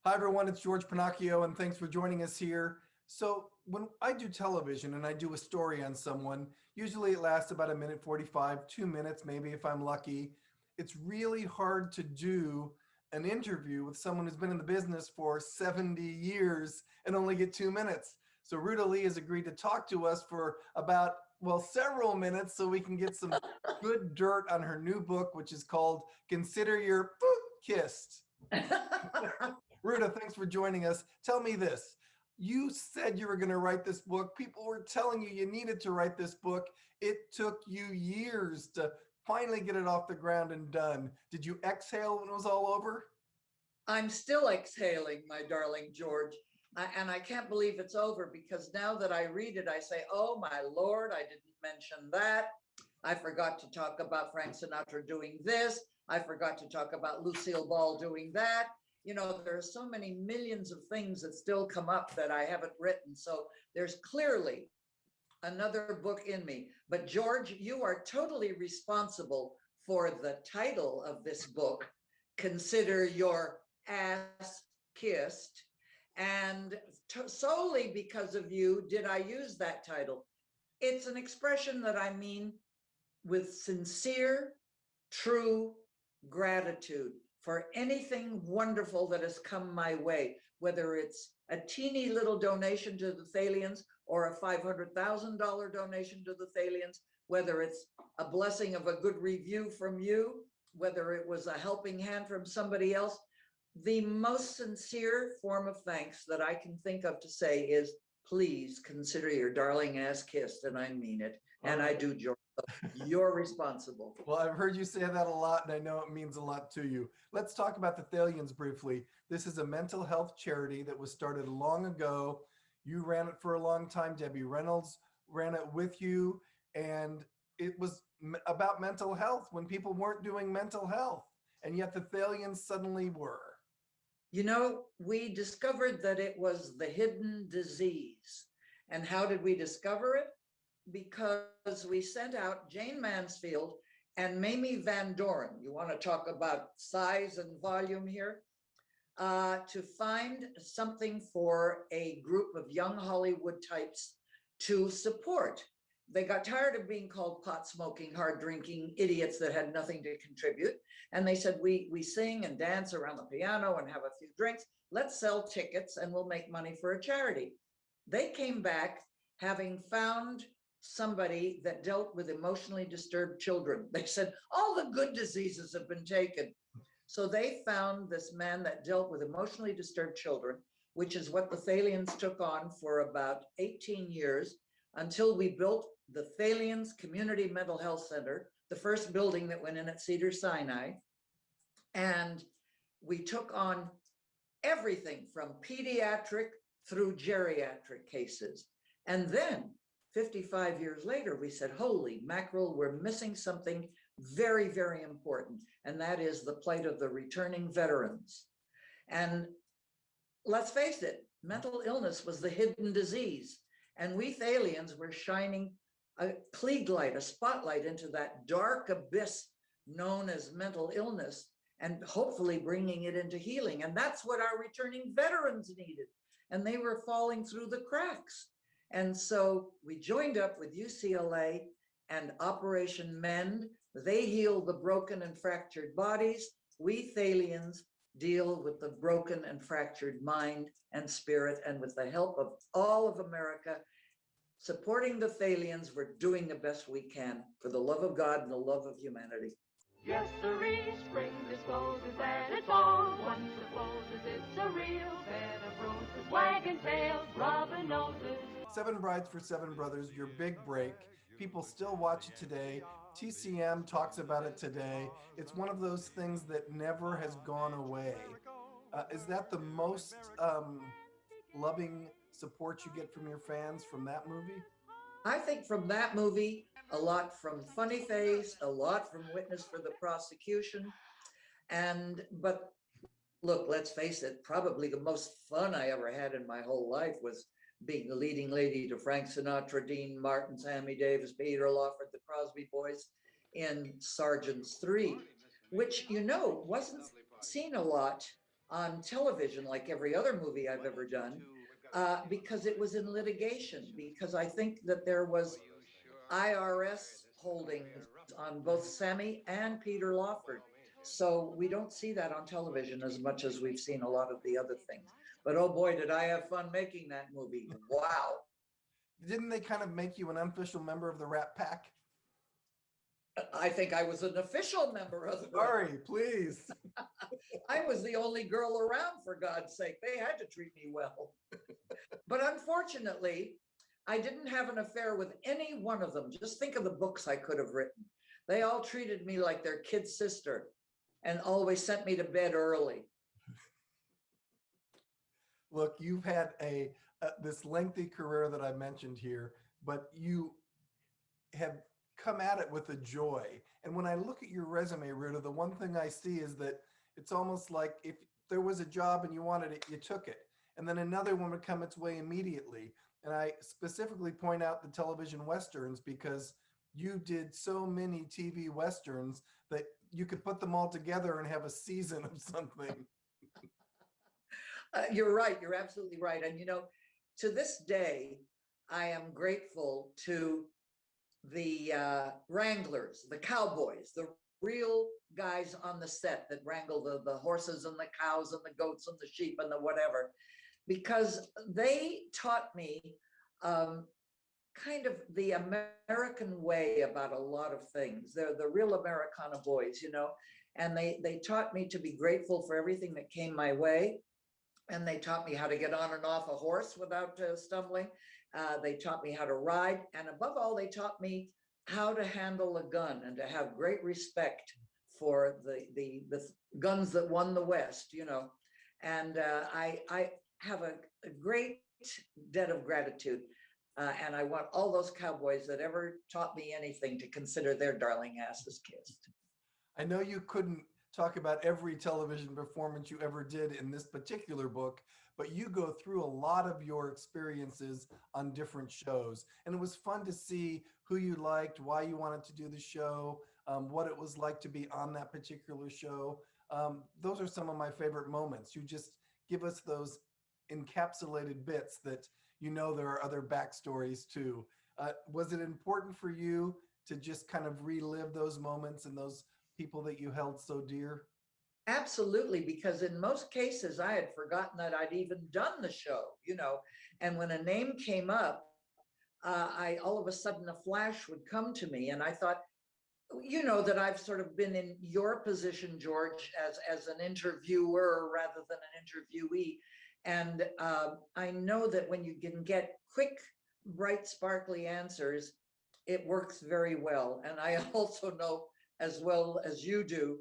Hi, everyone. It's George Pennacchio, and thanks for joining us here. So, when I do television and I do a story on someone, usually it lasts about a minute 45, 2 minutes, maybe if I'm lucky. It's really hard to do an interview with someone who's been in the business for 70 years and only get 2 minutes. So, Ruta Lee has agreed to talk to us for about, well, several minutes so we can get some good dirt on her new book, which is called Consider Your Kissed. Ruta, thanks for joining us. Tell me this. You said you were going to write this book. People were telling you you needed to write this book. It took you years to finally get it off the ground and done. Did you exhale when it was all over? I'm still exhaling, my darling George. And I can't believe it's over because now that I read it, I say, oh my Lord, I didn't mention that. I forgot to talk about Frank Sinatra doing this. I forgot to talk about Lucille Ball doing that. You know, there are so many millions of things that still come up that I haven't written. So there's clearly another book in me. But George, you are totally responsible for the title of this book, Consider Your Ass Kissed. And solely because of you did I use that title. It's an expression that I mean with sincere, true gratitude for anything wonderful that has come my way, whether it's a teeny little donation to the Thalians or a $500,000 donation to the Thalians, whether it's a blessing of a good review from you, whether it was a helping hand from somebody else. The most sincere form of thanks that I can think of to say is, please consider your darling ass kissed, and I mean it. And I do, George. You're responsible. Well, I've heard you say that a lot, and I know it means a lot to you. Let's talk about the Thalians briefly. This is a mental health charity that was started long ago. You ran it for a long time. Debbie Reynolds ran it with you, and it was about mental health when people weren't doing mental health, and yet the Thalians suddenly were. You know, we discovered that it was the hidden disease. And how did we discover it? Because we sent out Jane Mansfield and Mamie Van Doren. You want to talk about size and volume here? To find something for a group of young Hollywood types to support. They got tired of being called pot smoking, hard drinking idiots that had nothing to contribute. And they said, we sing and dance around the piano and have a few drinks. Let's sell tickets and we'll make money for a charity. They came back having found somebody that dealt with emotionally disturbed children. They said, all the good diseases have been taken. So they found this man that dealt with emotionally disturbed children, which is what the Thalians took on for about 18 years until we built the Thalians Community Mental Health Center, the first building that went in at Cedars-Sinai. And we took on everything from pediatric through geriatric cases. And then 55 years later, we said, holy mackerel, we're missing something very, very important. And that is the plight of the returning veterans. And let's face it, mental illness was the hidden disease. And we Thalians were shining a Klieg light, a spotlight into that dark abyss known as mental illness, and hopefully bringing it into healing. And that's what our returning veterans needed. And they were falling through the cracks. And so we joined up with UCLA and Operation Mend. They heal the broken and fractured bodies. We Thalians deal with the broken and fractured mind and spirit. And with the help of all of America, supporting the Thalians, we're doing the best we can for the love of God and the love of humanity. Yes, sirree, spring discloses that it's all. One supposes it's a real bed of roses, wagging tails, rubbing noses. Seven Brides for Seven Brothers, your big break. People still watch it today. TCM talks about it today. It's one of those things that never has gone away. Is that the most loving support you get from your fans from that movie? I think from that movie, a lot from Funny Face, a lot from Witness for the Prosecution. But look, let's face it, probably the most fun I ever had in my whole life was being the leading lady to Frank Sinatra, Dean Martin, Sammy Davis, Peter Lawford, the Crosby Boys in Sergeants 3, which, you know, wasn't seen a lot on television like every other movie I've ever done, because it was in litigation, because I think that there was IRS holdings on both Sammy and Peter Lawford. So we don't see that on television as much as we've seen a lot of the other things. But oh boy, did I have fun making that movie. Wow. Didn't they kind of make you an unofficial member of the Rat Pack? I think I was an official member of the Sorry, please. I was the only girl around, for God's sake. They had to treat me well. But unfortunately, I didn't have an affair with any one of them. Just think of the books I could have written. They all treated me like their kid sister and always sent me to bed early. Look, you've had this lengthy career that I mentioned here, but you have come at it with a joy. And when I look at your resume, Ruta, the one thing I see is that it's almost like if there was a job and you wanted it, you took it. And then another one would come its way immediately. And I specifically point out the television Westerns because you did so many TV Westerns that you could put them all together and have a season of something. You're right. You're absolutely right. And, you know, to this day, I am grateful to the wranglers, the cowboys, the real guys on the set that wrangle the horses and the cows and the goats and the sheep and the whatever, because they taught me kind of the American way about a lot of things. They're the real Americana boys, you know, and they taught me to be grateful for everything that came my way. And they taught me how to get on and off a horse without stumbling. They taught me how to ride. And above all, they taught me how to handle a gun and to have great respect for the guns that won the West, you know. And I have a great debt of gratitude. And I want all those cowboys that ever taught me anything to consider their darling asses kissed. I know you couldn't talk about every television performance you ever did in this particular book, but you go through a lot of your experiences on different shows. And it was fun to see who you liked, why you wanted to do the show, what it was like to be on that particular show. Those are some of my favorite moments. You just give us those encapsulated bits that you know there are other backstories too. Was it important for you to just kind of relive those moments and those people that you held so dear? Absolutely, because in most cases I had forgotten that I'd even done the show, you know, and when a name came up, I all of a sudden a flash would come to me, and I thought, you know, that I've sort of been in your position, George, as an interviewer rather than an interviewee, and I know that when you can get quick, bright, sparkly answers, it works very well. And I also know, as well as you do,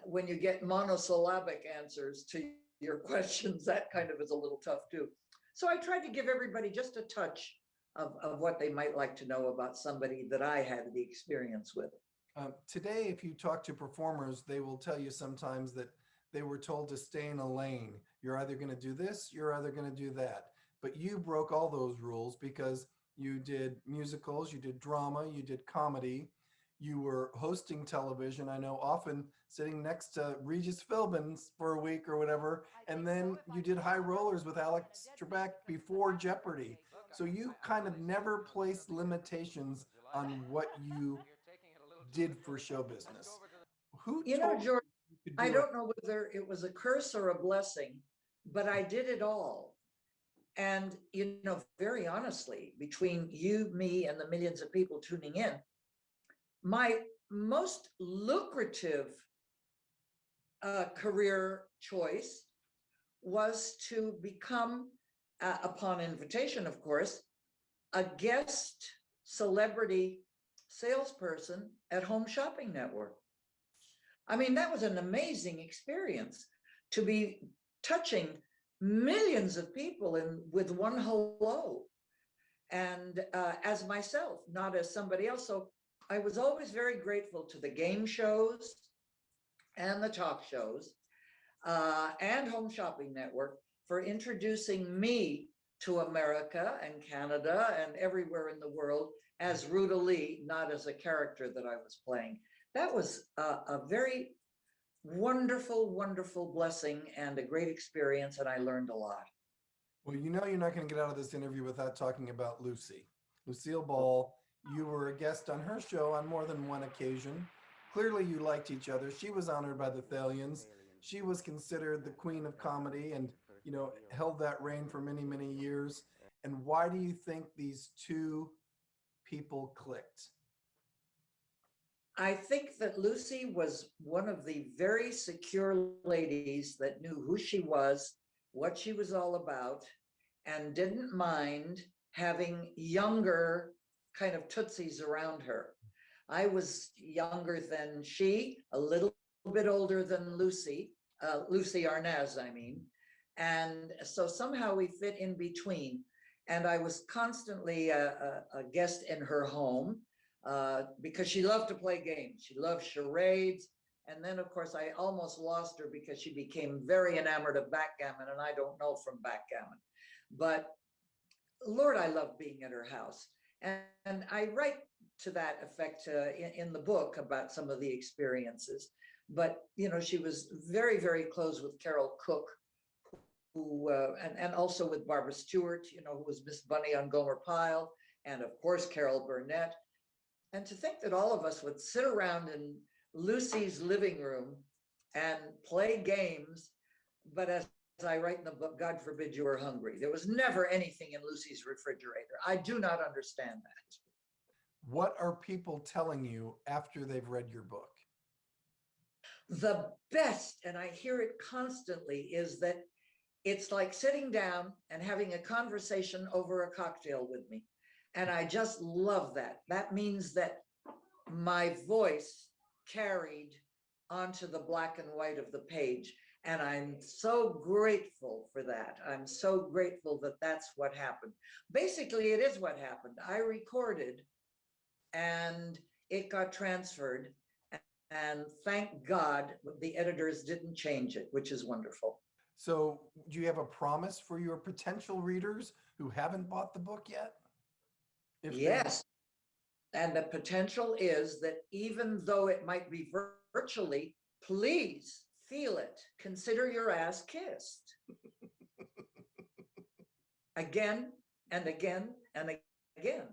when you get monosyllabic answers to your questions, that kind of is a little tough too. So I tried to give everybody just a touch of what they might like to know about somebody that I had the experience with. Today, if you talk to performers, they will tell you sometimes that they were told to stay in a lane. You're either going to do this, you're either going to do that. But you broke all those rules because you did musicals, you did drama, you did comedy, you were hosting television. I know, often sitting next to Regis Philbin for a week or whatever, and then you did High Rollers with Alex Trebek before Jeopardy. So you kind of never placed limitations on what you did for show business. Who You know, told George, you could I do it? don't know whether it was a curse or a blessing, but I did it all. And, you know, very honestly, between you, me, and the millions of people tuning in, my most lucrative career choice was to become, upon invitation, of course, a guest celebrity salesperson at Home Shopping Network. I mean, that was an amazing experience to be touching millions of people with one hello, and as myself, not as somebody else. So I was always very grateful to the game shows and the talk shows and Home Shopping Network for introducing me to America and Canada and everywhere in the world as Ruta Lee, not as a character that I was playing. That was a very wonderful, wonderful blessing and a great experience, and I learned a lot. Well, you know you're not going to get out of this interview without talking about Lucy. Lucille Ball, you were a guest on her show on more than one occasion. Clearly, you liked each other. She was honored by the Thalians. She was considered the queen of comedy and, held that reign for many, many years. And why do you think these two people clicked? I think that Lucy was one of the very secure ladies that knew who she was, what she was all about, and didn't mind having younger kind of tootsies around her. I was younger than she, a little bit older than Lucy, Lucy Arnaz, I mean. And so somehow we fit in between. And I was constantly a guest in her home because she loved to play games. She loved charades. And then, of course, I almost lost her because she became very enamored of backgammon, and I don't know from backgammon. But Lord, I love being at her house. And I write to that effect in the book about some of the experiences. But, she was very, very close with Carol Cook, who, and also with Barbara Stewart, who was Miss Bunny on Gomer Pyle, and of course, Carol Burnett. And to think that all of us would sit around in Lucy's living room and play games, but as I write in the book, God forbid you were hungry. There was never anything in Lucy's refrigerator. I do not understand that. What are people telling you after they've read your book? The best, and I hear it constantly, is that it's like sitting down and having a conversation over a cocktail with me. And I just love that. That means that my voice carried onto the black and white of the page. And I'm so grateful for that. I'm so grateful that that's what happened. Basically, it is what happened. I recorded and it got transferred. And thank God the editors didn't change it, which is wonderful. So, do you have a promise for your potential readers who haven't bought the book yet? Yes. And the potential is that even though it might be virtually, please feel it. Consider your ass kissed. Again and again and again.